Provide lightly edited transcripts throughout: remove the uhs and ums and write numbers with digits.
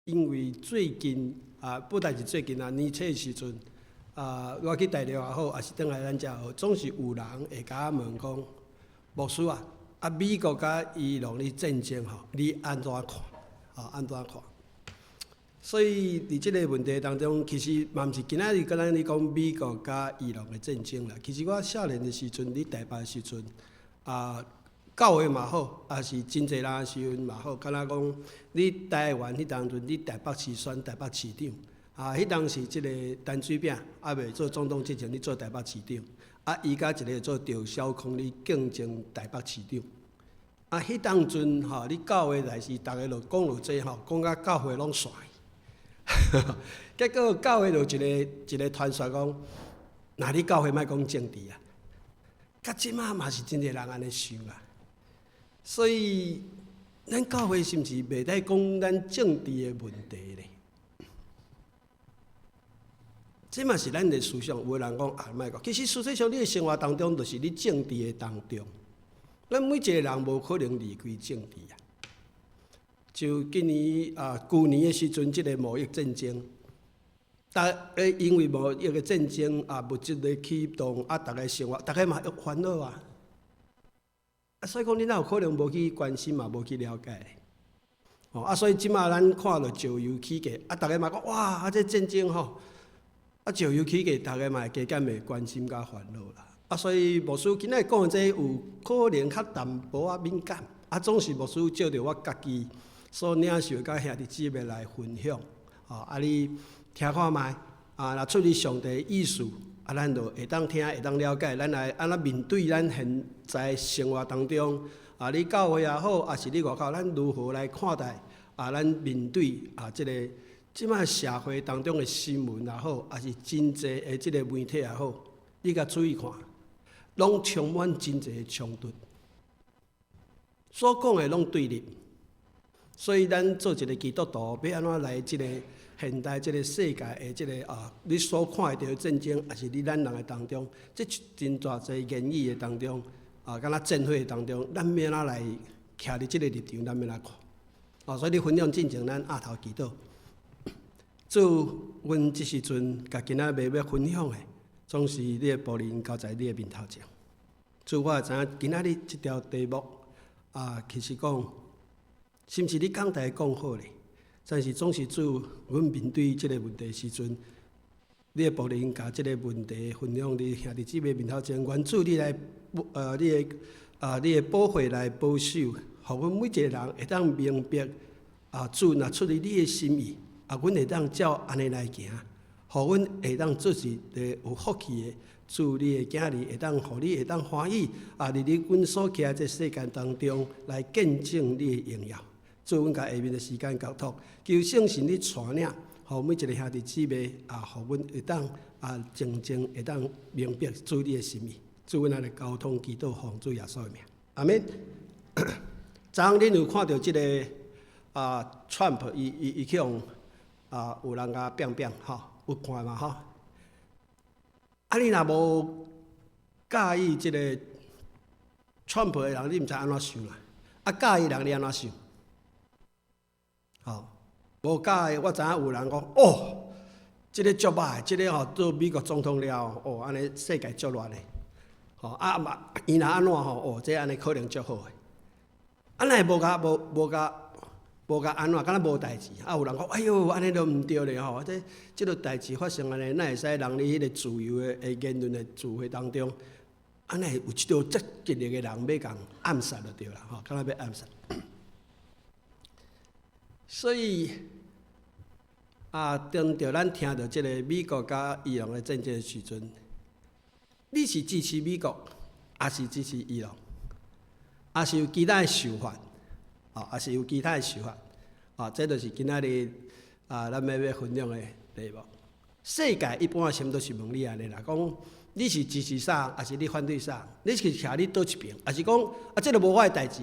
因为最近不但是最近年初的时阵我去大陆也好，也是倒来咱遮好，总是有人会甲我问讲，牧师美国甲伊朗的战争你安怎看？安怎看？所以伫即个问题当中，其实嘛毋是今仔日甲咱咧讲美国甲伊朗的战争啦。其实我少年的时阵，伫台北的时阵教会嘛好，也是真侪人的时阵嘛好，敢若讲你台湾迄当阵，你台北市选台北市长迄当时即个陈水扁未做总统之前，你做台北市长伊甲一个做赵少康咧竞争台北市长迄当阵你教会内是逐个就讲落济讲甲教会拢煞。结果教会就一个传说讲，那你教会莫讲政治到即马嘛是真侪人安尼想所以咱教会是毋是袂使讲咱政治的问题咧？这嘛是咱的思想。有人讲莫讲，其实实际上你的生活当中，就是你政治的当中，咱每一个人无可能离开政治就今年旧年的时阵，即个贸易战争，因为贸易的战争物质的启动大家生活，大家嘛烦恼所以讲你哪有可能无去关心嘛，无去了解咧？所以即马咱看到石油起价，大家嘛讲哇，这战争石油起价，大家嘛加减会关心甲烦恼啦。所以牧师今仔讲这有可能较淡薄敏感，总是牧师照着我家己所领受甲兄弟姊妹来分享，你听看觅，若出于上帝意思，咱就会当听，会当了解，咱来安怎面对咱现在生活当中，你教会也好，还是你外口，咱如何来看待咱面对即摆社会当中的新闻也好，还是真济的即个媒体也好，你甲注意看，拢充满真济的冲突，所讲的拢对立。所以，咱做一个基督徒，要安怎来即个现代即个世界的即个你所看到的战争，也是你咱人的当中，即真大侪言语的当中，敢若战火当中，咱要安怎来徛伫即个立场，咱要来看。所以你分享进前，咱压头祈祷。主，阮即时阵甲今仔要分享的，总是你的仆人交在你的面头前。主，我知影今仔日即条题目其实讲。是毋是你讲台讲好咧？但是总是主，阮面对即个问题时阵，你的仆人甲即个问题分享伫兄弟姊妹面头前，愿主你来你的保护来保守，互阮每一个人会当明白主若出于你的心意，阮会当照安尼来行，互阮会当做是有福气的。主，你的囝儿会当，互你会当欢喜伫咧阮所徛这世界当中来见证你的荣耀。做阮甲下面的时间交托，求圣神你带领，互每一个兄弟姊妹互阮会当真正会当明白主你的心意。做阮来交通祈祷，奉主耶稣的名，阿免。昨昏恁有看到即个Trump 伊去用有人甲拼有看嘛你若无介意即个 Trump 的人，你毋知安怎想介意人你安怎想？无介意，我知影有人讲即个足歹，即个做美国总统了安尼世界足乱的，伊若安怎这安尼可能足好的，安尼无甲安怎，敢若无代志。有人讲，哎哟，安尼都毋对咧即个代志发生安尼，哪会使人伫迄个自由的言论的自由当中，安尼有一条足激烈的人要共暗杀就对啦敢若要暗杀。所以当着咱听到即个美国甲伊朗的战争的时阵，你是支持美国，还是支持伊朗？还是有其他的想法？还是有其他的想法？这就是今仔日咱要分享的题目。世界一般什么都是问你安尼啦，讲你是支持啥，还是你反对啥？你是徛你倒一边，还是讲这个无我的代志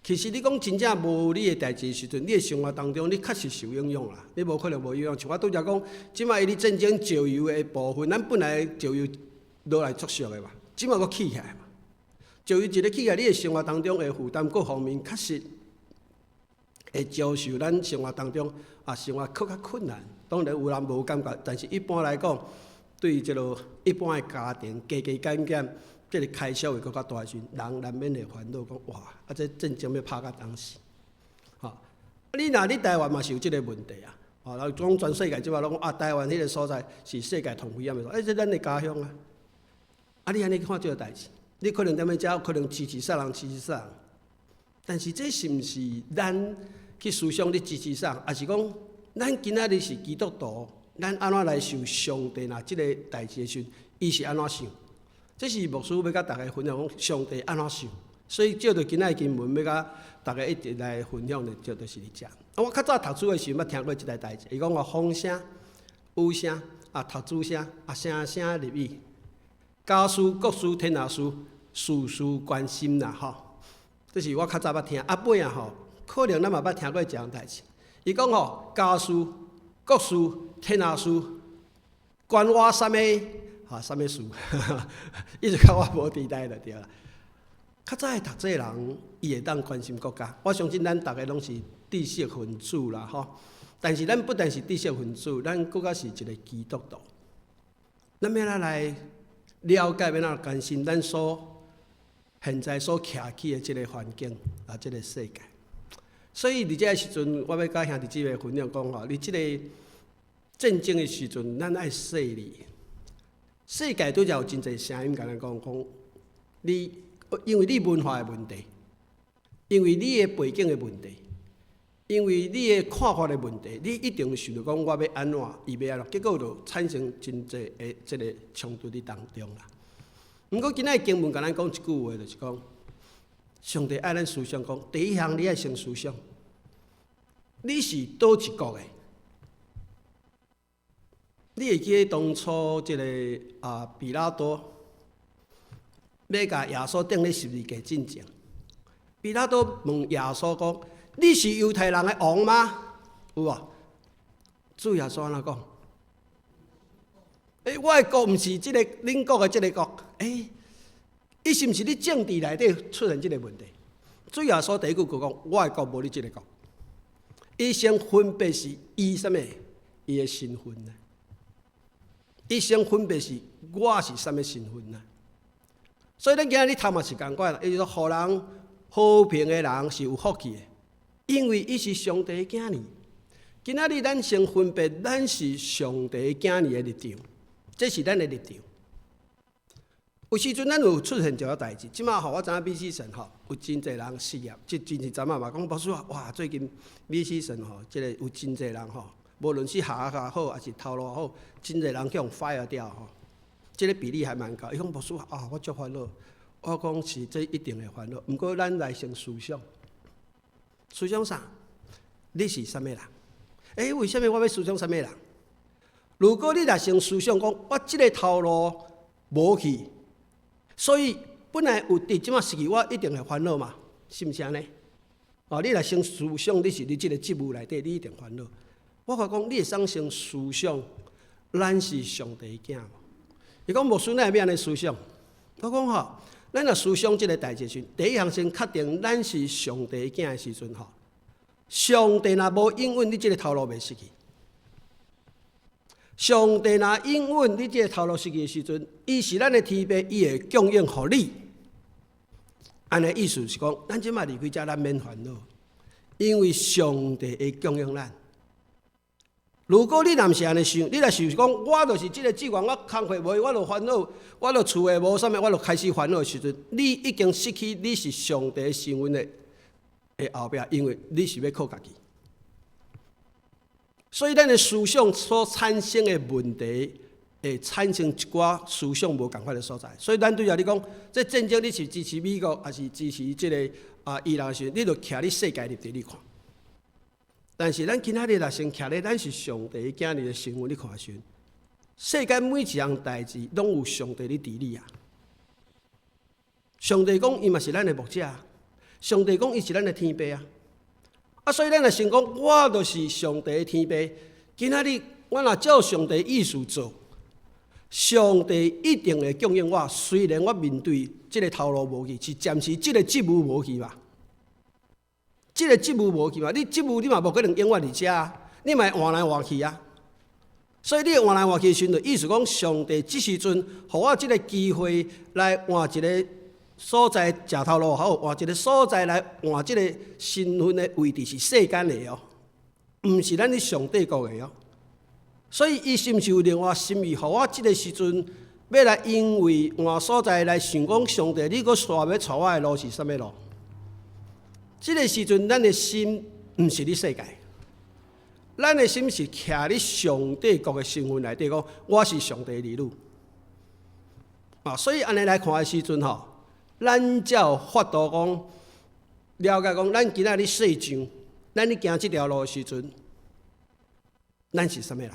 其实你讲真正无你的代志的时阵，你的生活当中你确实受影响啦。你无可能无影响。像我拄则讲，即摆伊咧战争石油的部分，咱本来石油落来足俗的嘛，即摆佫起起来嘛。石油一个起起来，你的生活当中的负担各方面确实会遭受咱生活当中生活较困难。当然有人无感觉，但是一般来讲，对即个一般的家庭加减减，即个开销会搁较大时，人难免会烦恼讲哇，这战争要拍到当时，你台湾嘛是有即个问题啊。然后讲全世界即摆拢讲台湾迄个所在是世界同危险的所在，这咱的家乡啊。你安尼看即个代志，你可能踮咧遮可能支持啥人，但是这是毋是咱去思想你支持啥，还是讲咱今仔日是基督徒，咱安怎来受上帝即个代志的时阵，伊是安怎想？这是牧师要甲大家分享讲上帝安怎想。所以照着今仔经文要甲大家一直来分享的，就是伫遮。我较早读书的时候，捌听过一个代志，伊讲风声、雨声、读书声、声声入耳，家事、国事、天下事，事事关心啦吼。这是我较早捌听，尾可能咱嘛捌听过这样代志。伊讲家事、国事、天下事，关我啥物？啥物事？意思讲我无地带就对啦。较早的读册人，伊会当关心国家。我相信咱大家拢是知识分子啦，吼。但是咱不但是知识分子，咱更加是一个基督徒。咱要来了解，要关心咱现在所徛起的即个环境即个世界。所以伫这个时阵，我要甲兄弟姊妹分享讲你即个战争的时阵，咱爱细腻。世界拄则有真侪声音甲咱讲你。因为你文化的问题，因为你的背景的问题，因为你的看法的问题，你一定想着讲我要安怎，伊要安怎，结果就产生真侪的即个冲突伫当中啦。毋过今仔经文甲咱讲一句话，就是讲上帝爱咱思想讲，第一项你爱先思想，你是倒一国的？你会记当初即个比拉多？要甲耶稣钉咧十字架进前，比拉多问耶稣讲：“你是犹太人的王吗？”有无？主耶稣安怎讲？我的国毋是即个恁国的即个国。伊是毋是你政治内底出现即个问题？主耶稣第一句就讲：“我的国无你即个国。”伊先分别是伊啥物？伊的身份呢？伊先分别是我是啥物身份呢？所以咱今仔日读嘛是共款啦，伊就说，互人和平的人是有福气的，因为伊是上帝的囝儿。今仔日咱先分别，咱是上帝的囝儿的立场，这是咱的立场。有时阵咱有出现一个代志，即马我知影美死神有真侪人失业，真是昨晚嘛讲牧师哇，最近美死神即个有真侪人无论是下好还是头路好，真侪人去用 fire 掉这个比例还蛮高。伊讲牧师我足烦恼。我讲是这一定会烦恼。毋过咱来先思想，思想啥？你是啥物人？为什么我要思想啥物人？如果你若先思想讲，我这个头路无去，所以本来有伫即马失去，我一定会烦恼嘛，是毋是安尼？你若先思想，你是你这个职务内底，你一定烦恼。我讲，你会当先思想，咱是上帝的囝。伊讲牧师，咱要安尼思想？我讲咱若思想即个代志时，第一项先确定咱是上帝的囝的时阵上帝若无应允你即个头路袂失去，上帝若应允你即个头路失去的时阵，伊是咱的天父，伊会供应互你。安尼意思是讲，咱即马离开遮，咱免烦恼，因为上帝会供应咱。如果你若毋是安尼想，你若想讲，我就是即个志愿，我工课无，我就烦恼，我就厝诶无啥物，我就开始烦恼的时阵，你已经失去你是上帝身份的后壁，因为你是要靠家己。所以咱的思想所产生的问题，会产生一寡思想无共款的所在。所以咱对你讲，这战争你是支持美国，还是支持即个伊朗时，你就徛伫世界立场你看。但是咱今仔日若先徛咧，咱是上帝囝儿的身份，你看时，世间每一项代志拢有上帝咧治理啊。上帝讲伊嘛是咱的牧者，上帝讲伊是咱的天父啊。所以咱若先讲，我就是上帝的天父。今仔日我若照上帝意思做，上帝一定会供应我。虽然我面对即个头路无去，是暂时即个职务无去嘛。这个职务无去嘛，你职务你嘛无可能永远伫遮啊，你嘛换来换去啊。所以你换来换去的时阵，意思讲上帝这时阵，互我这个机会来换一个所在食头路好，换一个所在来换这个身份的位置是世间的哦，毋是咱伫上帝国的哦。所以伊是毋是有另外心意，互我这个时阵要来因为换所在来想讲上帝，你搁煞要带我的路是啥物路？这个时阵，咱的心毋是伫世界，咱的心是徛伫上帝国的身份内底，讲我是上帝的儿女。所以安尼来看的时阵吼，咱才有法度讲了解讲，咱今仔日世上，咱咧行这条路的时阵，咱是啥物人？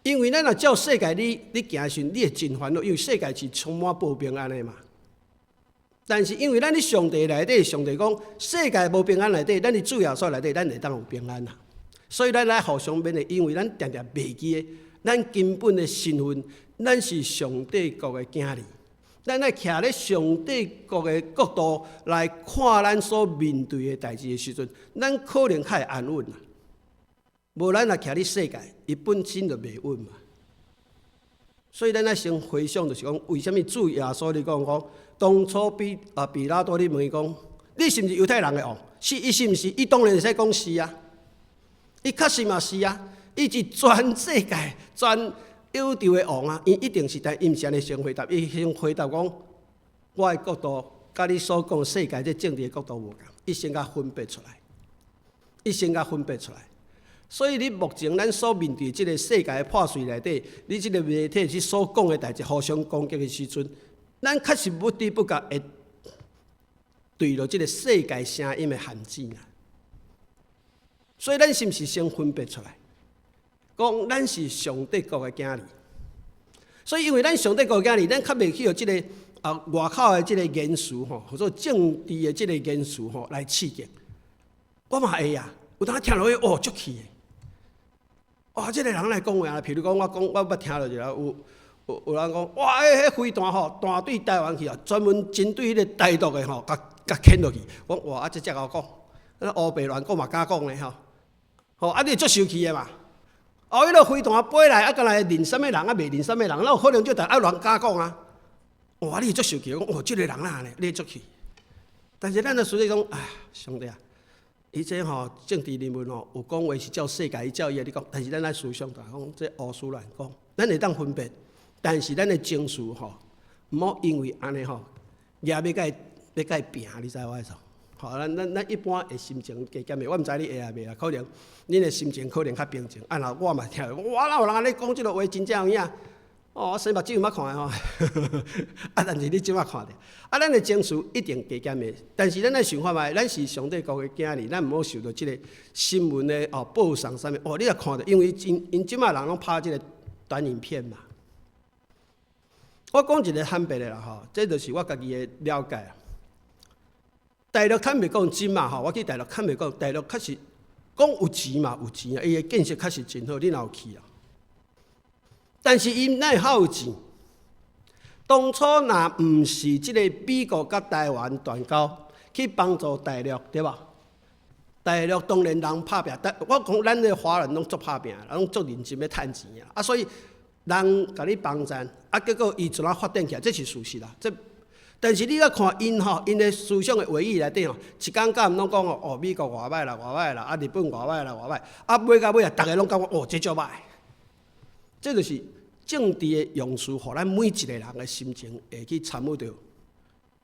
因为咱若照世界你行时，你会真烦恼，因为世界是充满不平安的嘛。但是因为咱伫上帝内底，上帝讲世界无平安内底，咱伫主耶稣内底，咱会当有平安啦。所以咱来互相勉励，因为咱常常袂记咱根本的身份，咱是上帝国的囝儿。咱来徛咧上帝国的角度来看咱所面对的代志的时阵，咱可能较会安稳啦。无咱若徛伫世界，伊本身就袂稳嘛。所以咱来先回想，就是讲，为什么主耶稣你讲当初比拉多你问伊讲，你是毋是犹太人的王？伊是毋是？伊当然会使讲是啊，伊确实嘛是啊，伊是全世界全宇宙的王啊！伊一定是，但伊毋是安尼先回答，伊先回答讲，我的角度甲你所讲世界这政治的角度无共，伊先甲分别出来，所以你目前咱所面对这个世界的破碎内底，你这个媒体去所讲的代志，互相攻击的时阵，咱确实不得不甲会对着这个世界声音的限制啦。所以咱是毋是先分别出来，讲咱是上帝国的囝儿？所以因为咱上帝国的囝儿，咱较袂去有这个外口的这个言辞吼，或者政治的这个言辞吼来刺激。我嘛会啊，有当听落去足气的。这个人来讲话啊，譬如讲我捌听落去啦，有人讲，哇，迄飞弹吼，弹对台湾去啊，专门针对迄个台独的吼，甲牵落去。我哇，这才好讲，那乌白乱讲嘛敢讲咧吼，你足生气的嘛。迄个飞弹飞来，敢来认啥物人啊？袂认啥物人，那有可能就人敢讲啊。哇，你足生气，讲这个人哪呢？你足气。但是咱就实际讲，兄弟啊。伊这政治人物有讲话是照世界伊照伊你讲，但是咱来思想就讲这胡思乱讲，咱会当分别，但是咱的情绪毋好因为安尼也要甲伊拼，你知我意思？咱一般的心情加减的，我毋知你会啊袂啊，可能恁的心情可能较平静。若我嘛听，我哪有人安尼讲即个话真正有影？我生目睭毋捌看的但是你即摆看着，咱的情绪一定加减的。但是咱的想法嘛，咱是上帝国的囝儿，咱毋好受到即个新闻的报上啥物。你也看着，因为因即摆人拢拍即个短影片嘛。我讲一个坦白的啦这就是我家己的了解啊。大陆坦白讲真嘛我去大陆坦白讲，大陆确实讲有钱嘛有钱啊，伊的建设确实真好，你若有去啊。但是伊哪会遐有钱？当初若毋是即个美国甲台湾断交去帮助大陆，对吧？大陆当然人拍拼，我讲咱的华人拢足拍拼，拢足认真要趁钱啊！所以人甲你帮衬，结果伊怎啊发展起来，这是事实啦。但是你要看因的思想的回忆内底一讲讲拢讲美国偌歹啦，日本偌歹啦，尾到尾大家拢感觉这足歹。这就是政治的用词，互咱每一个人的心情会去参悟到，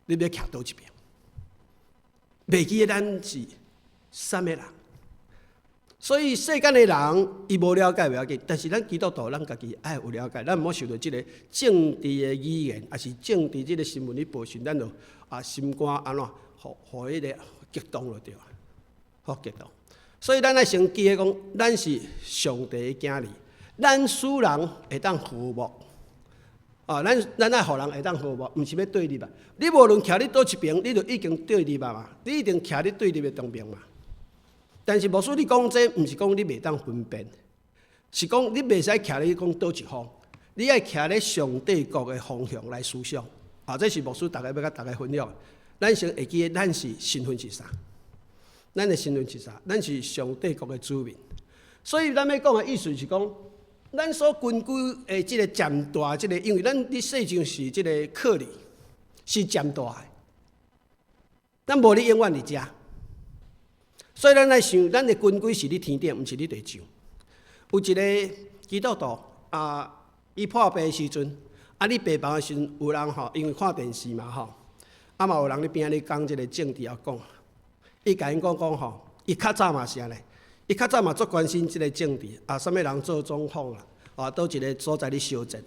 你要徛倒一边，袂记咱是啥物人。所以世间的人伊无了解袂要紧，但是咱基督徒咱家己爱有了解，咱毋好受到即个政治的语言，也是政治即个新闻去报讯，咱就心肝安怎，互迄个激动就对啊，互激动。所以咱爱先记讲，咱是上帝的囝儿。咱使人会当和睦，咱爱互人会当和睦，毋是要对立啊。你无论徛伫倒一边，你就已经对立嘛，你一定徛伫对立的当边嘛。但是无说你讲这，毋是讲你袂当分辨，是讲你袂使徛伫讲倒一方，你爱徛伫上帝国的方向来思想。这是牧师大概要甲大家分享。咱先会记，咱是身份是啥？咱的身份是啥？咱是上帝国的子民。所以咱要讲的意思是讲，咱所根据的即个占大，即个因为咱伫世上是即个客旅，是占大的，咱无你永远伫遮。所以咱来想，咱的根基是伫天顶，毋是伫地上。有一个基督徒伊破病的时阵，你病房的时阵，有人因为看电视嘛嘛有人伫边仔讲即个政治讲，伊甲因讲伊较早嘛是安尼，伊较早嘛足关心即个政治啥物人做总统啦，倒一个所在咧烧战，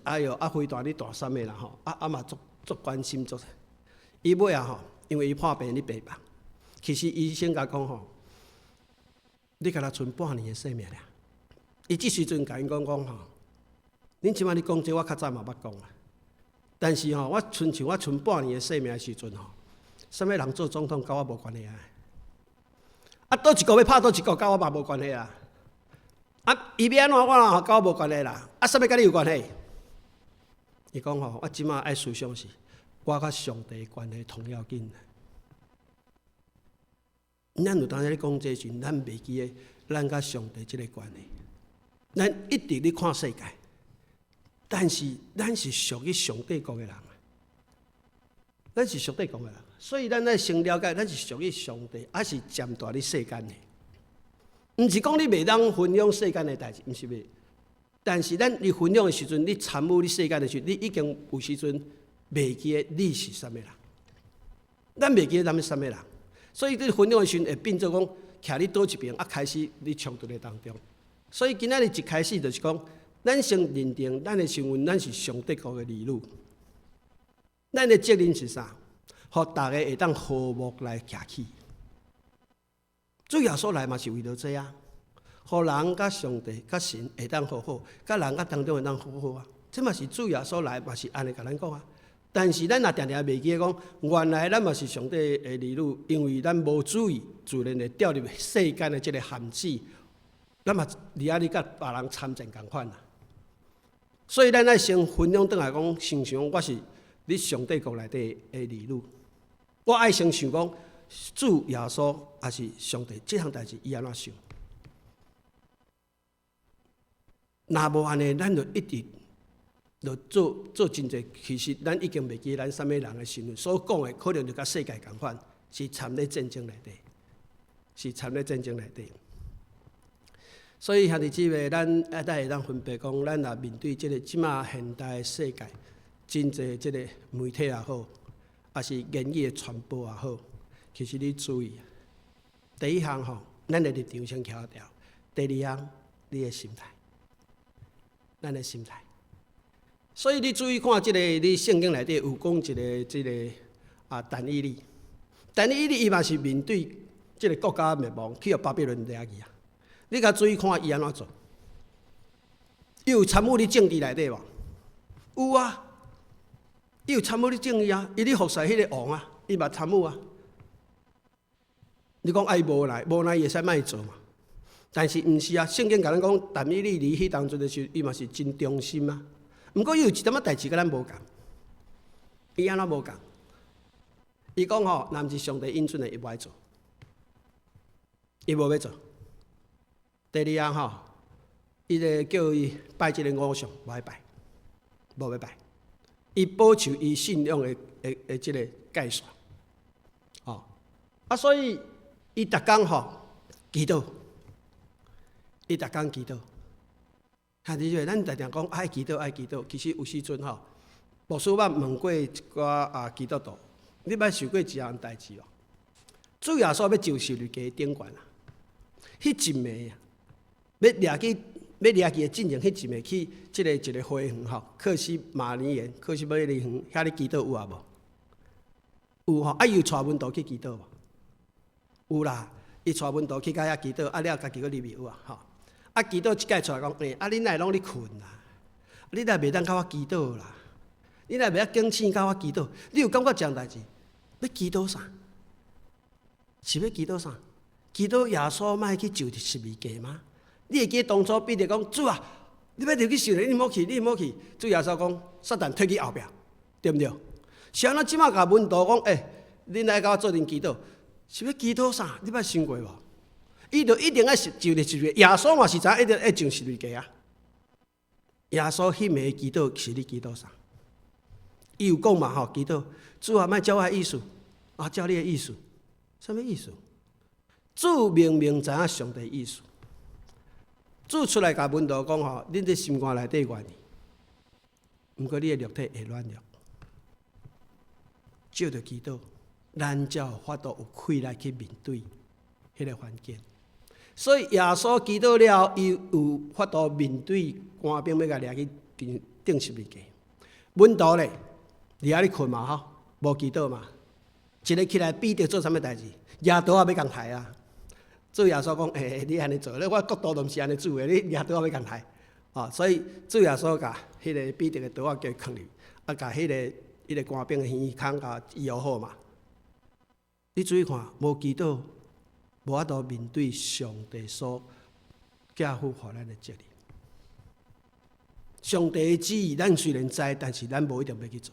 飞弹咧大啥物啦嘛足关心足。伊尾因为伊破病咧病房，其实医生甲讲你敢若剩半年的生命俩。伊即时阵甲因讲恁即摆你讲这我较早嘛捌讲啊，但是我剩半年的生命的时阵啥物人做总统甲我无关系倒一个要拍倒一个甲我嘛无关系啦。伊要安怎我甲我无关系啦。啥物甲你有关系？伊讲我即摆爱思想是，我甲上帝的关系同要紧。咱有当时咧讲这时，咱袂记诶，咱甲上帝即个关系。咱一直咧看世界，但是咱是属于上帝国诶人，咱是上帝国诶人，所以咱要先了解，咱是属于上帝，还是占大咧世间诶。毋是讲你袂当分享世间诶代志，毋是袂。但是咱你分享诶时阵，你参与你世间诶时阵，你已经有时阵袂记你是啥物人，咱袂记咱是啥物人。所以你分享的时阵会变做讲，徛你倒一边，开始你冲突的当中。所以今仔日一开始就是讲，咱先认定咱的身份，咱是上帝国的儿女。咱的责任是啥？互大家会当和睦来行起。主耶稣来嘛是为了这样，互人甲上帝、甲神会当和好，甲人甲当中会当和好啊。这嘛是主耶稣来嘛是安尼甲咱讲啊。但是咱也常常袂记讲，原来咱嘛是上帝的儿女，因为咱无注意，自然会掉入世间的这个限制，咱嘛离甲别人参战共款啦。所以咱爱先分享转来讲，想想我是你上帝国内底的儿女，我爱先想讲，主耶稣也是上帝，这项代志伊安怎想？若无安尼，咱就一直。就做真济，其实咱已经袂记咱啥物人的身份，所讲的可能就甲世界共款，是参咧战争内底，是参咧战争内底。所以兄弟姊妹，咱会当分别讲，咱若面对即马现代的世界，真济即个媒体也好，也是言语的传播也好，其实你注意，第一项咱的立场先调调；第二项，你的心态，咱的心态。所以你注意看你圣经内底有讲一个但以理，但以理伊嘛是面对即个国家灭亡，去互巴比伦掠去啊。你甲注意看伊安怎做？伊有参与你政治内底无？有啊，伊有参与你政治啊，伊咧服侍迄个王啊，伊嘛参与啊。你讲伊无奈伊会使卖做嘛？但是毋是啊，圣经甲咱讲，但以理伫迄当阵的时候，伊嘛是真忠心啊。毋过伊有一点仔代志甲咱无共，伊安怎无共？伊讲若毋是上帝应准的，伊无爱做，伊无要做。第二项伊就叫伊拜即个偶像，无爱拜，无要拜。伊保守伊信仰的即个界线，所以伊逐工祈祷，伊逐工祈祷。兄弟姊妹，咱常常讲爱祈祷，爱祈祷。其实有时阵牧师捌问过一寡基督徒，你捌想过一项代志哦？主耶稣要接受你家顶悬啊，迄一暝要掠去的进前，迄一暝去一个花园克西马尼园，克西马尼园遐咧祈祷有啊无？有伊有带门徒去祈祷无？有啦，伊带门徒去甲遐祈祷，了家己佫入去有啊祈祷一届出来讲，恁哪会拢咧困啦？你哪袂当甲我祈祷啦？你哪袂当警醒甲我祈祷？你有感觉这样代志？要祈祷啥？是要祈祷啥？祈祷耶稣莫去就十字架吗？你会记当初彼得讲主啊，你要入去受你莫去，你莫去。主耶稣讲，撒旦退去后壁，对毋对？是安怎即马甲门徒讲，恁来甲我做阵祈祷？是要祈祷啥？你捌想过无？伊就一定要就日就月。耶稣嘛是知影一定要上十字架啊。耶稣迄暝祈祷是你祈祷啥？伊有讲嘛吼，祈祷主啊，莫照我的意思，啊，照你的意思。什么意思？主明明知影上帝的意思。主出来甲门徒讲吼，恁这心肝内底愿意，毋过你的肉体会软弱，照着祈祷，咱才有法度有气力去面对迄个环境。所以耶稣祈祷了后，伊有法度面对官兵要甲掠去钉十字架。门徒咧，伫遐咧困嘛吼，无祈祷嘛，一个起来彼得做啥物代志？耶稣也要共杀啊！主耶稣讲：你安尼做，我国度都毋是安尼做诶，你耶稣也要共杀啊！所以主耶稣甲迄个彼得诶刀仔叫放入，啊，甲迄个官兵诶耳孔甲医好嘛。你注意看，无祈祷，无法度面对上帝所交付予咱诶责任。上帝诶旨意，咱虽然知，但是咱无一定要去做。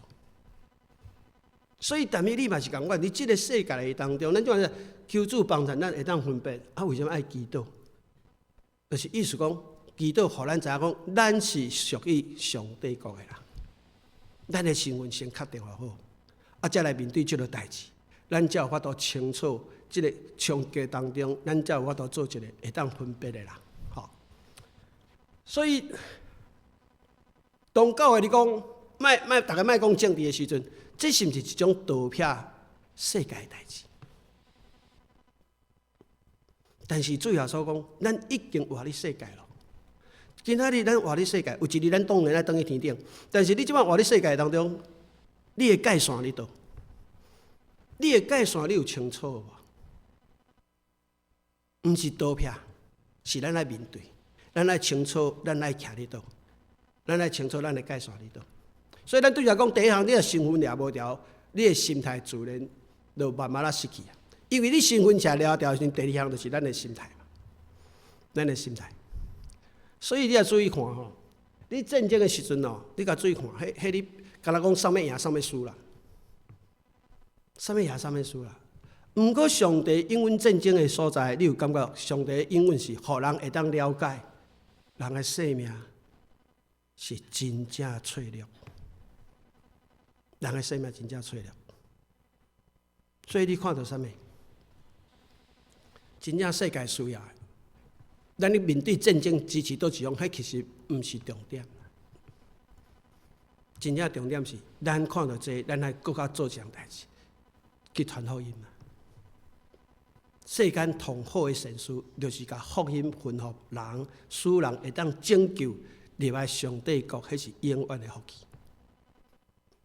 所以，但是你嘛是共款，伫即个世界诶当中，咱怎样求主帮助咱会当分辨啊？为什么爱祈祷？就是意思讲，祈祷互咱知影讲，咱是属于上帝国诶人，咱诶身份先确定好，啊，才来面对即个代志，咱才有法度清楚即个冲击当中，咱才有法度做一个会当分别诶人。好，所以当教会你讲，大家莫讲政治诶时阵，这是毋是一种盗撇世界诶代志？但是主耶稣讲，咱已经活伫世界了。今仔日咱活伫世界，有一日咱当然爱登去天顶。但是你即摆活伫世界当中，你的界线伫倒？你的界线你有清楚无？毋是盗撇，是咱来面对，咱来清楚，咱来徛伫倒，咱来清楚咱的界线伫倒。所以咱对来讲，第一项你的身份抓无调，你的心态自然就慢慢失去啊。因为你身份抓了调，第二项就是咱的心态嘛，咱的心态。所以你要注意看吼，你战争的时阵哦，你甲注意看，迄你敢若讲啥物赢啥物输啦，啥物赢啥物输啦。毋过上帝应允战争的所在，你有感觉上帝应允是互人会当了解人的生命是真正脆弱，人的生命真正脆弱。所以你看到啥物？真正世界需要的，咱你面对战争支持倒一样，迄其实毋是重点。真正重点是，咱看到这，咱来搁较做一项代志，去传福音嘛。世间同好的善事，就是甲福音分互人，使人会当拯救入来上帝国，迄是永远的福气。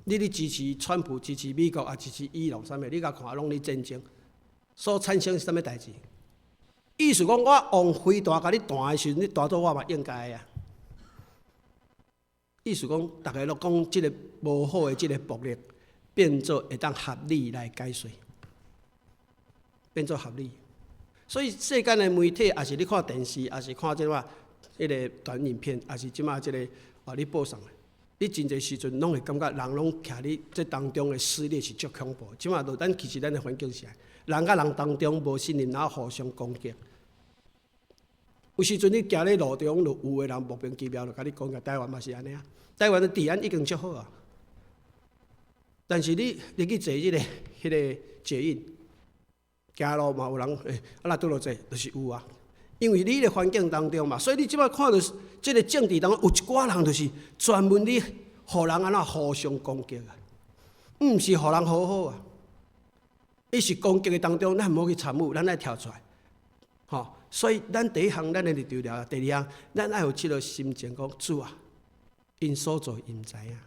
你支持川普、支持美国，也支持伊朗，啥物？你甲看，拢咧战争，所产生是啥物代志？意思讲，我往飞弹甲你弹的时阵，你弹到我嘛应该啊。意思讲，大家都讲即个无好的即个暴力，变做会当合理来解释，变做合理。所以世间的媒体，也是你看电视，也是看即个迄个短影片，也是即马即个你报上的，你真侪时阵拢会感觉人拢徛伫这当中的撕裂是足恐怖。即马就其实咱的环境是人甲人当中无信任，然后互相攻击。有时阵你行咧路中，就有个人莫名其妙就甲你攻击。台湾嘛是安尼啊，台湾的治安已经足好啊。但是你去坐迄个捷运，行路嘛有人若拄落坐，就是有啊。因为你的环境当中嘛，所以你即摆看到即个政治当中有一寡人就是专门咧，互人安怎互相攻击啊，毋是互人好好啊。伊是攻击的当中，咱毋好去参与，咱爱跳出来，吼。所以咱第一项咱的治疗，第二项咱爱有即个心情，讲主啊，因所做因毋知影。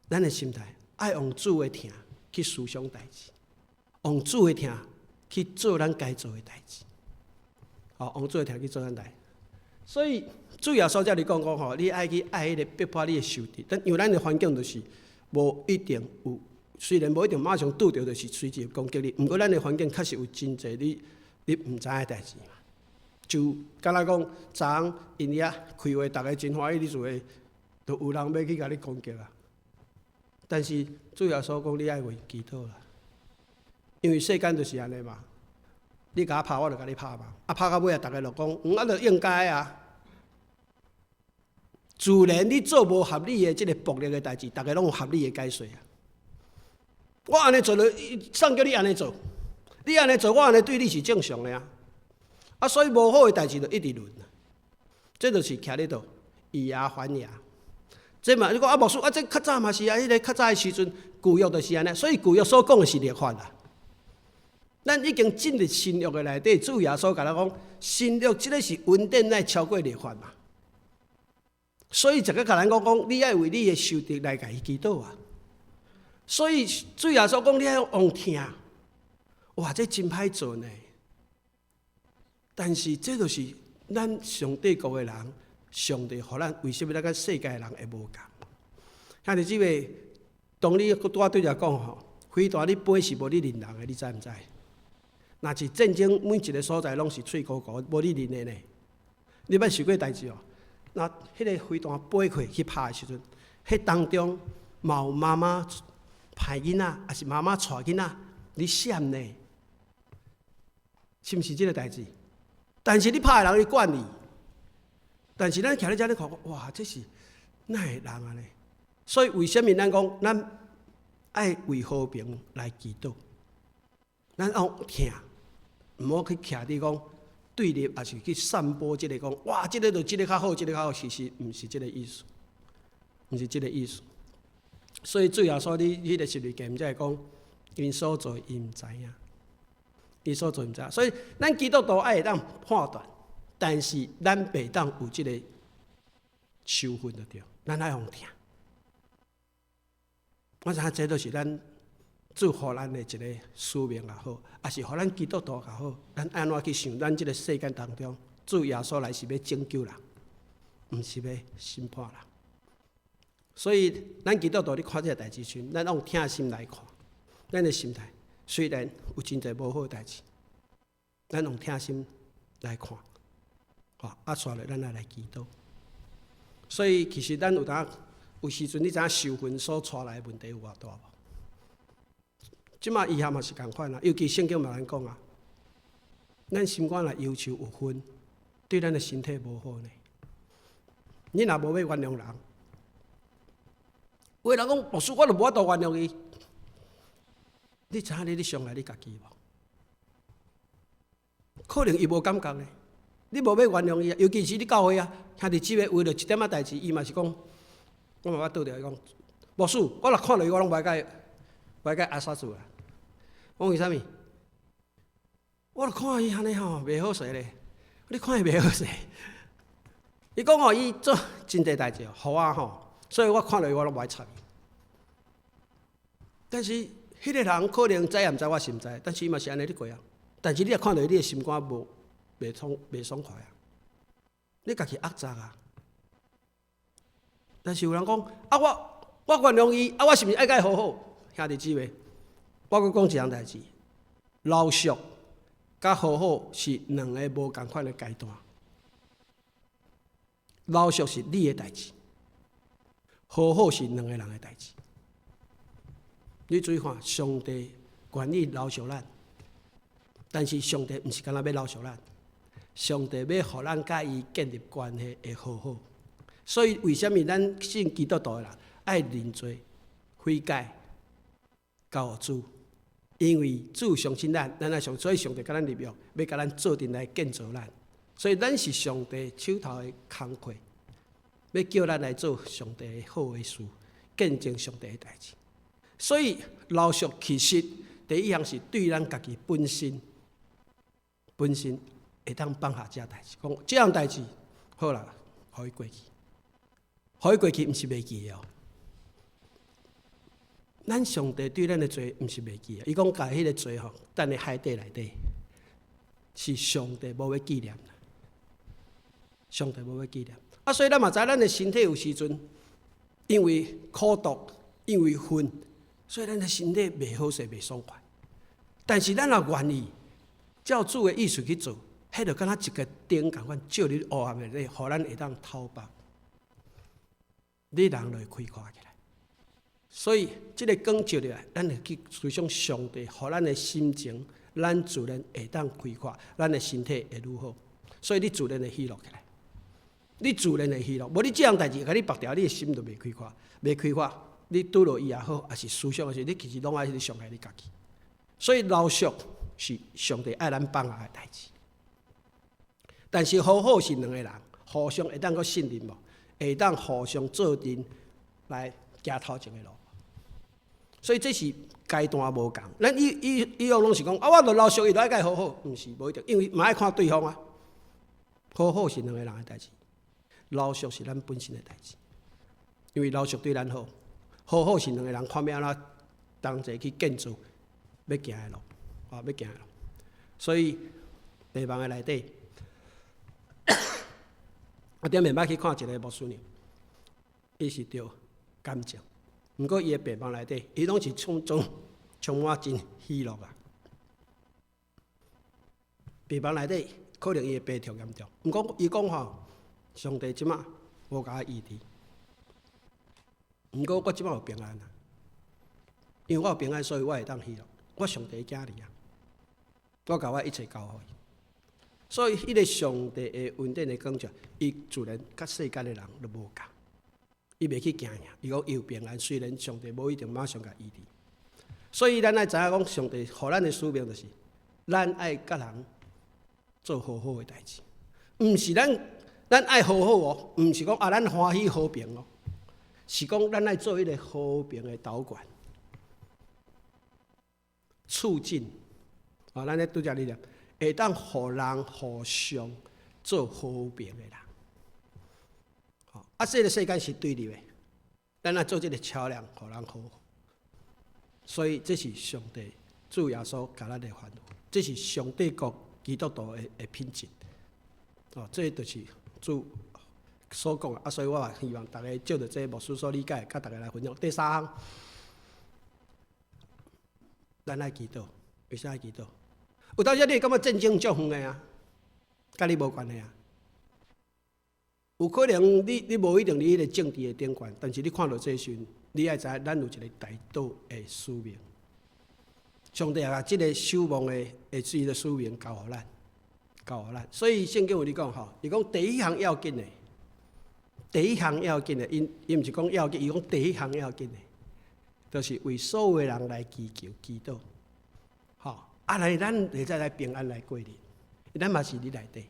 咱的心态爱用主的听去思想代志，用主的听去做咱该做的代志，吼，用主的听去做咱代。所以主要所在你讲吼，你爱去爱迄个逼迫你的仇敌，但因为咱的环境就是无一定有。虽然无一定马上拄到，就是随时攻击你，毋过咱的环境确实有真侪你毋知影的代志嘛。就敢若讲，昨昏因遐开会，大家真欢喜，你做诶，就有人要去甲你攻击啊。但是主要所讲，你爱为祈祷啦，因为世间就是安尼嘛，你甲我拍，我就甲你拍嘛，拍到尾大家就讲，啊，就应该啊。自然你做无合理的即个暴力的代志，大家拢有合理的解释啊。我安尼做就上叫你安尼做，你安尼做，我安尼对你是正常的啊。啊，所以无好的代志就一直轮，这就是徛咧度以牙还牙。这嘛，你讲啊，牧师啊，这较早嘛是啊，迄个较早的时阵，旧约就是安尼，所以旧约所讲的是律法啦。咱已经进入新约的内底，主耶稣甲咱讲，新约即个是恩典乃超过律法嘛。所以，一个甲咱讲，你爱为你的仇敌来甲伊祈祷啊。所以，主耶稣讲，你爱往听，哇，这真歹做呢。但是，这就是咱上帝国的人，上帝互咱为什么咱甲世界的人会无共？兄弟姊妹，当你拄仔对着讲吼，非但你杯是无你认人的，你知毋知？若是战争每一个所在拢是脆糊糊，无你认的呢。你捌想过代志哦？那迄个飞弹飞去拍的时阵，迄当中嘛有妈妈歹囡仔，还是妈妈带囡仔，你闪呢？是毋是即个代志？但是你拍的人伊管你，但是咱徛咧遮咧看，哇，这是哪会人安尼？所以为什么咱讲咱爱为和平来祈祷？咱要听，毋好去徛伫讲。对立，也是去散播即个讲，哇，即个就即个较好，即个较好，其实毋是即个意思，毋是即个意思。所以最后说你迄个十字架，毋才会讲，因所做伊毋知影，伊所做毋知影。所以咱基督徒爱会当判断，但是咱袂当有即个羞愤就对，咱爱互听。我知影这都是咱祝福咱的一个使命也好，也是互咱基督徒也好，咱安怎去想？咱即个世间当中，主耶稣来是要拯救人，毋是要审判人。所以，咱基督徒咧看这个代志时，咱用听心来看，咱的心态虽然有真侪无好的代志，咱用听心来看，啊，煞落咱来祈祷。所以，其实咱有时阵，你知影受训所带来的问题有偌大无？即马遗憾嘛是共款啦，尤其圣经嘛咱讲啊，咱心肝内忧愁有分，对咱的身体无好呢。你若无要原谅人，有人讲牧师，我就无法度原谅伊。你知影你伤害你家己无？可能伊无感觉呢。你无要原谅伊啊，尤其是你教会啊，兄弟姊妹为了一点仔代志，伊嘛是讲，我嘛捌倒掉伊讲，牧师，我若看到伊，我拢袂甲压煞住啊。我为啥物？我著看伊安尼吼，袂好势咧。你看伊袂好势。伊讲吼，伊做真侪代志，互我吼，所以我看到伊我拢袂插伊。但是迄个人可能知也毋知，我是毋知，但是伊嘛是安尼咧过啊。但是你若看到伊，你的心肝袂爽快啊，你家己压榨啊。但是有人讲啊，我原谅伊，啊，我是毋是爱甲伊好好？兄弟姊妹。我阁讲一样代志，饶恕甲好好是两个无共款的阶段。饶恕是你的代志，好好是两个人的代志。你注意看，上帝愿意饶恕咱，但是上帝毋是干那要饶恕咱，上帝要互咱甲伊建立关系会好好。所以为什么咱信基督徒的人爱认罪悔改交主？因为主相信咱，咱爱上，所以上帝甲咱立约，要甲咱做阵来建造咱。所以咱是上帝手头的工课，要叫咱来做上帝的好的事，见证上帝的代志。所以饶恕其实第一项是对咱家己本身会当放下这代志，讲这样代志好啦，互伊过去，互伊过去，毋是袂记哦。咱上帝对咱的罪，毋是袂记啊！伊讲，甲迄个罪吼，等咧海底内底，是上帝无要纪念，上帝无要纪念。啊，所以咱嘛知，咱的身体有时阵，因为苦毒，因为恨，所以咱的身体袂好势，袂爽快。但是咱若愿意照主的意思去做，迄就敢若一个灯共款照入黑暗内底，互咱会当透白，你人就会开阔起来。所以，这个光照入来，咱会去思想上帝，互咱的心情，咱自然会当开阔，咱的身体会愈好。所以你自然会喜乐起来，你自然会喜乐。无你这样代志，甲你绑掉，你的心就袂开阔，袂开阔。你拄到伊也好，还是思想的时候，你其实拢爱去伤害你家己。所以老俗是上帝爱咱放下的代志。但是好好是两个人，互相会当个信任无，会当互相做阵来行头前的路。所以这是阶段无共。咱以后拢是讲我著老俗，伊著爱甲伊好好，毋是无一定，因为嘛爱看对方啊。好好是两个人的代志，老俗是咱本身的代志。因为老俗对咱好，好好是两个人看要安怎同齐去建造要行的路，要行的路。所以病房的内底，我顶面捌去看一个牧师呢，伊是着感情，毋过伊的病房内底，伊拢是充满真喜乐啊。病房内底。可能伊的病痛严重，毋过伊讲吼，上帝即马无甲我医治，毋过我即马有平安啊，因为我有平安，所以我会当喜乐。我上帝的囝儿啊，我甲我一切交互伊，所以迄个上帝的恩典的光照，伊自然甲世间的人都无共，伊袂去惊吓，伊讲伊有平安，虽然上帝无一定马上甲医治，所以咱爱知影讲，上帝互咱的使命就是，咱爱甲人。做好好的代志，毋是咱爱好好哦，毋是讲咱欢喜和平哦，是讲咱爱做迄个和平的导管，促进咱咧拄则理念，会当互人互相做和平的人。这个世界是对立的，咱爱做这个桥梁，互人好。所以这是上帝主耶稣甲咱的吩咐，这是上帝国。基督徒的品质，这就是主所讲的。所以我也希望大家照着这牧师所理解，甲大家来分享。第三项，咱爱祈祷，为啥爱祈祷？有当时你感觉战争足远的啊，甲你无关系啊。有可能你无一定伫迄个政治的顶端，但是你看到这时，你爱知影咱有一个大道的使命。上帝也把这个守望的水的使命交予咱，所以圣经有咧讲吼，伊讲第一项要紧的，伊毋是讲要紧，伊讲第一项要紧的，就是为所有的人来祈求祈祷，来咱会再来平安来过日，咱嘛是伫内底。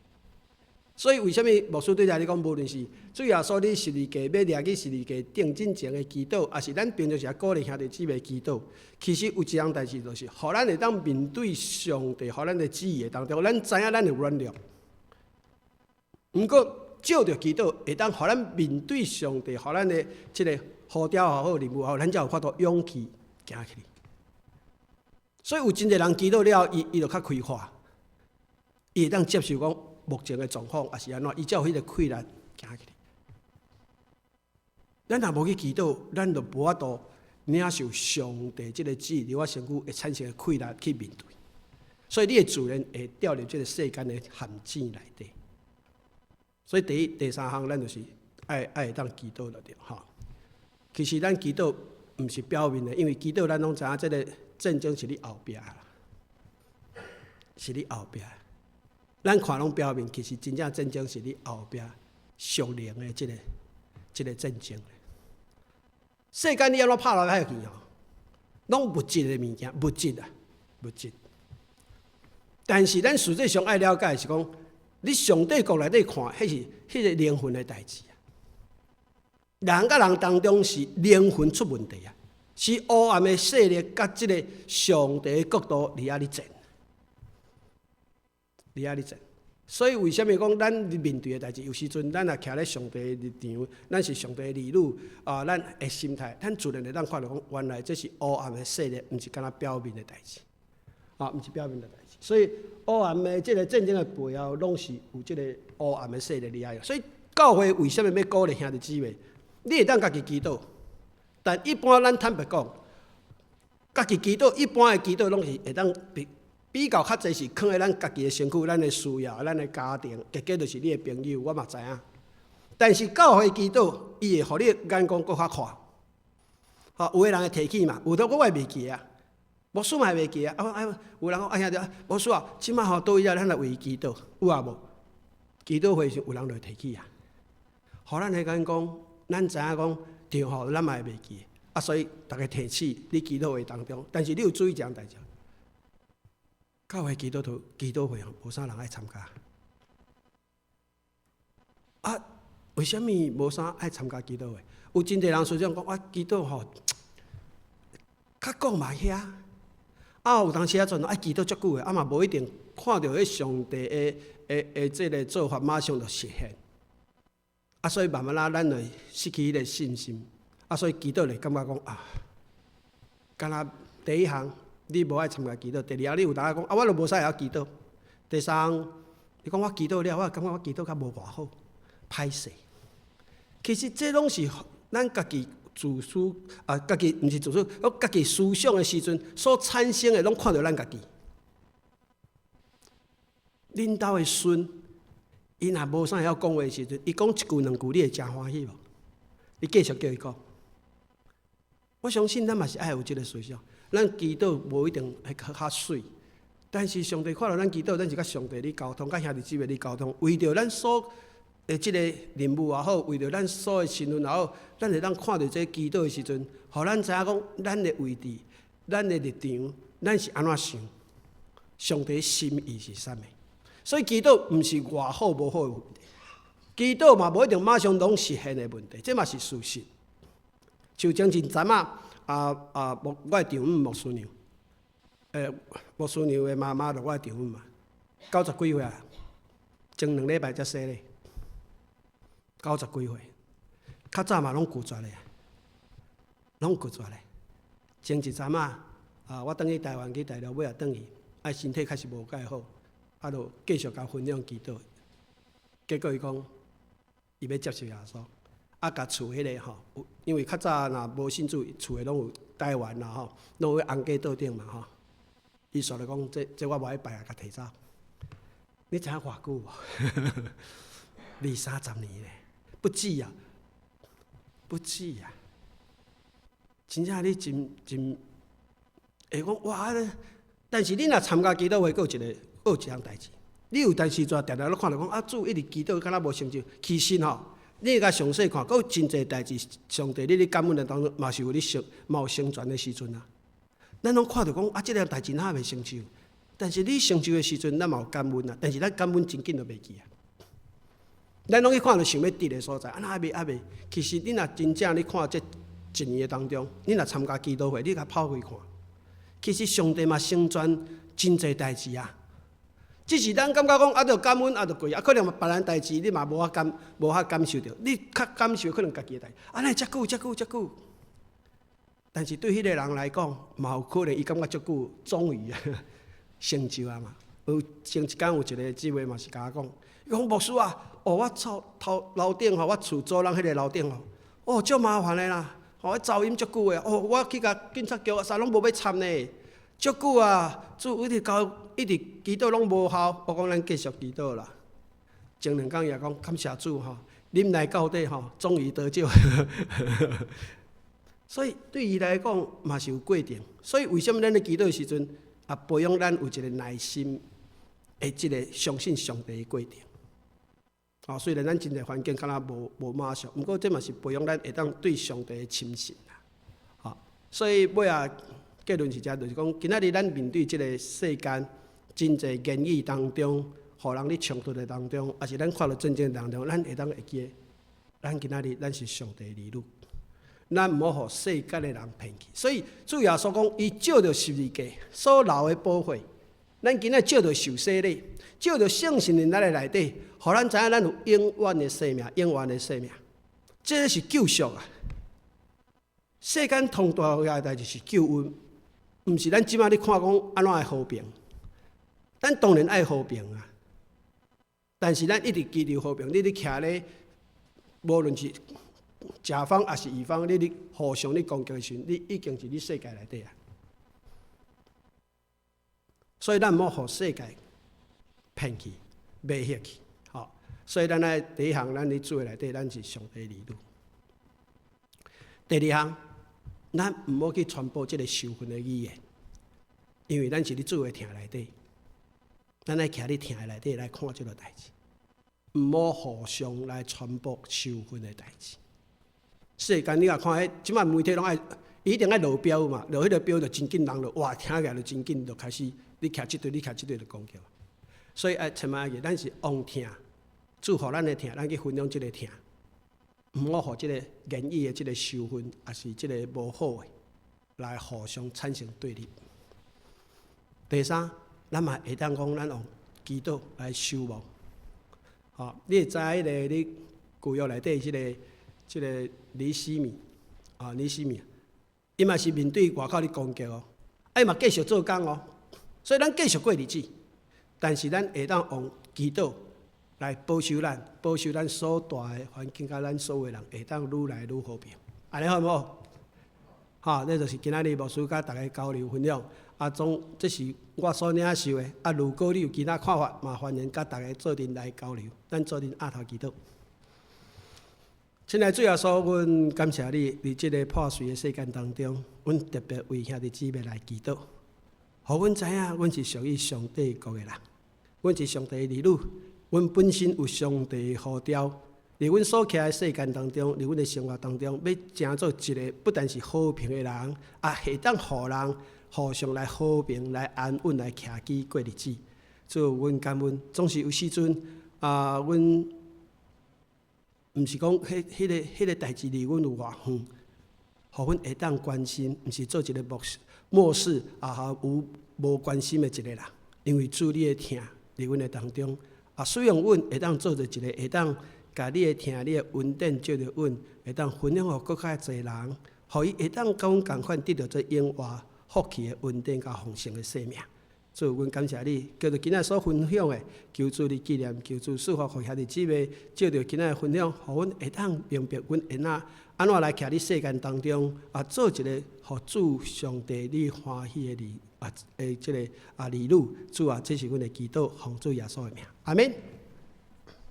所以为什么牧师对咱咧讲，无论是主耶稣你12架要掠去12架定真前的祈祷，也是咱平常时鼓励兄弟姊妹祈祷，其实有一样代志，就是互咱会当面对上帝，互咱的旨意的当中，咱知影咱的软弱。毋过照着祈祷，会当互咱面对上帝，互咱的这个呼召也好任务也好，咱才有法度勇气行起。所以有真侪人祈祷了，伊就较开阔，伊会当接受讲。目前的状况也是安怎，伊才有迄个气力行起来。咱若无去祈祷，咱就无法度领受上帝即个旨意，伫我身躯会产生的气力去面对。所以你的自然会掉入即个世间的陷阱内底。所以第三项，咱就是爱会当祈祷就对哈。其实咱祈祷毋是表面的，因为祈祷咱拢知影，即个战争是你后壁啦，是你后壁。咱看拢表面，其实真正战争是你后壁属灵的即个战争。世间你安怎拍落海去吼？拢物质的物件，物质。但是咱实际上爱了解的是讲，你上帝国内底看，迄个灵魂的代志啊。人甲人当中是灵魂出问题啊，是黑暗的势力甲即个上帝的国度离啊咧战。所以为什么讲咱面对的代志，有时阵咱也徛咧上帝的立场，咱是上帝的儿女咱的心态，咱自然会当看到讲，原来这是黑暗的势力，毋是干那表面的代志，毋是表面的代志。所以黑暗的这个战争的背后，拢是有这个黑暗的势力厉害。所以教会为什么要鼓励兄弟姊妹？你会当家己祈祷，但一般咱坦白讲，家己祈祷，一般的祈祷拢是会当比较较侪是放在咱家己的身躯、咱的需要、咱的家庭，结果就是你的朋友，我嘛知影。但是教会祈祷，伊会互你的眼光更较宽，有个人会提起嘛，有的我也袂记啊，牧师嘛会袂记啊。有人讲兄弟，牧师啊，即摆倒位啊，咱来为祈祷，有啊无？祈祷会时有人就会提起啊。互咱来讲，咱知影讲对吼，咱嘛会袂记啊，所以大家提起你祈祷会当中，但是你有注意一样代志，教会祈祷会无啥人爱参加。啊，为什么无啥爱参加祈祷会？有真侪人思想讲，祈祷吼，较讲嘛遐。有当时阵爱祈祷足久的，嘛无一定看到迄上帝的即个做法，马上就实现。所以慢慢咱就失去迄个信心。所以祈祷咧，感觉讲敢若第一项你无爱参加祈祷，第二项你有当讲我就无使会晓祈祷。第三，你讲我祈祷了，我感觉我祈祷较无偌好。歹势，其实这拢是咱家己自私家己毋是自私，我家己思想的时阵所产生的，拢看到咱家己。恁兜的孙，伊若无啥会晓讲话的时阵，伊讲一句两句，你会真欢喜无？你继续叫伊讲。我相信咱嘛是爱有即个思想，咱祈祷无一定会较水，但是上帝看到咱祈祷，咱是甲上帝咧沟通，甲兄弟姊妹咧沟通，为着咱所即个任务也好，为着咱所的身份也好，咱会当看到这祈祷的时阵，互咱知影讲咱的位置、咱的立场，咱是安怎想，上帝心意是啥物。所以祈祷毋是外好无好的问题，祈祷嘛无一定马上拢实现的问题，这嘛是事实。像前阵子我的丈母牧师娘，牧师娘的妈妈就我的丈母嘛，90几岁啊，前2礼拜才生咧。90几岁，较早嘛拢拒绝咧，拢拒绝咧。前一阵我转去台湾去大陆尾也转去，身体确实无介好，就继续甲分享祈祷。结果伊讲，伊要接受耶稣，甲厝迄个吼，因为较早若无信主，厝诶拢有台湾啦吼，拢有红家桌顶嘛吼。伊说咧讲，这我无爱拜啊，甲摕走。你知影偌久无？20-30年咧。不止啊，不止啊！真正你真会讲哇！但是你若参加祈祷会，佫有一项代志，你有阵时阵常常咧看到讲主一直祈祷，敢若无成就。其实吼，你甲详细看，佫有真侪代志，上帝你咧感恩的当中，嘛是有你有成全的时阵啊。咱拢看到讲即个代志哪袂成就？但是你成就的时阵，咱嘛有感恩啊。但是咱感恩真紧就袂记啊。咱拢去看到想要得的所在，还袂。其实你若真正你看这一年的当中，你若参加祈祷会，你甲跑开看，其实上帝嘛成全真侪代志啊。只是咱感觉讲着感恩就过，可能别人代志你嘛无法感受到，你较感受可能家己的代志，那遮久。但是对迄个人来讲，嘛有可能伊感觉足久，终于成就啊嘛。前一天有一个姊妹嘛是甲我讲，伊讲牧师啊。我头楼顶吼，我厝租人迄个楼顶吼，足麻烦的啦，迄噪音足久的，我去甲警察局啥拢无要参呢，足久啊，主一直祈祷拢无效，我讲咱继续祈祷啦。前2天也讲感谢主吼，忍耐到底吼，终于得救。所以对伊来讲嘛是有过程，所以为什么咱咧祈祷的时阵培养咱有一个耐心的即个相信上帝的过程。虽然咱真侪环境敢若无马上，毋过这嘛是培养咱会当对上帝的亲信啦。所以尾结论是遮，就是讲，今仔日咱面对即个世间真侪言语当中，互人咧冲突的当中，也是咱看到真正当中，咱会当会记，咱今仔日咱是上帝的儿女，咱毋好互世间的人骗去。所以主耶稣讲，伊照着十字架所留的宝血，咱今仔照着受洗礼，照着圣神在咱的内底。互咱知影，咱有永远的生命，永远的生命，这是救赎啊！世间通大个代志是救恩，毋是咱即摆咧看讲安怎会和平。咱当然爱和平啊，但是咱一直追求和平。你咧徛咧，无论是甲方还是乙方，你咧互相咧攻击的时，你已经是你世界内底啊。所以咱毋好互世界骗去、迷惑去。所以咱第一项，咱咧主的内底，咱是上帝儿女。第二项，咱毋好去传播即个受训的语言，因为咱是伫主的听内底，咱爱徛伫听的内底来看即个代志，毋好互相来传播受训的代志。世间你若看迄即摆媒体拢爱，一定爱落标嘛，落迄个标就真紧，人就哇听起来就真紧，就开始你徛即队，你徛即队就攻击。所以千万要记，咱是往听，祝福咱的听，咱去分享即个听，毋好互即个言语的即个受训，也是即个无好的，来互相产生对立。第三，咱嘛会当讲咱用祈祷来守望。你会知迄个你旧约内底即个尼西米尼西米，伊嘛是面对外口咧攻击哦，伊嘛继续做工哦，所以咱继续过日子。但是咱会当用祈祷来保守咱所住的环境，甲咱所有人会当愈来愈和平，安尼好无？这就是今仔日牧师甲大家交流分享。这是我所领受的。如果你有其他看法，嘛欢迎甲大家做阵来交流，咱做阵压头祈祷。亲爱的主耶稣，阮感谢你，伫即个破碎的世间当中，阮特别为兄弟姊妹来祈祷。互阮知影，阮是属于上帝国的人，阮是上帝的儿女，阮本身有上帝的呼召，伫阮所徛的世间当中，伫阮的生活当中，要成做一个不但是和平的人，会当互人互相来和平、来安稳、来徛起过日子。主，阮感恩，总是有时阵阮毋是讲迄个代志离阮有偌远，互阮会当关心，毋是做一个漠视无关心的一个人。因为主你的听伫阮的当中，使用阮会当做着一个会当甲你的听、你的恩典借着阮，会当分享互更较侪人，互伊会当甲阮共款得到这永活福气的恩典甲丰盛的生命。主，阮感谢你，叫做今仔所分享的，求主你纪念，求主赐福互兄弟姊妹，借着今仔的分享，互阮会当明白阮会安怎来徛伫世间当中，做一个互主上帝你欢喜的即个儿女。主啊，这是阮的祈祷，奉主耶稣的名，阿门。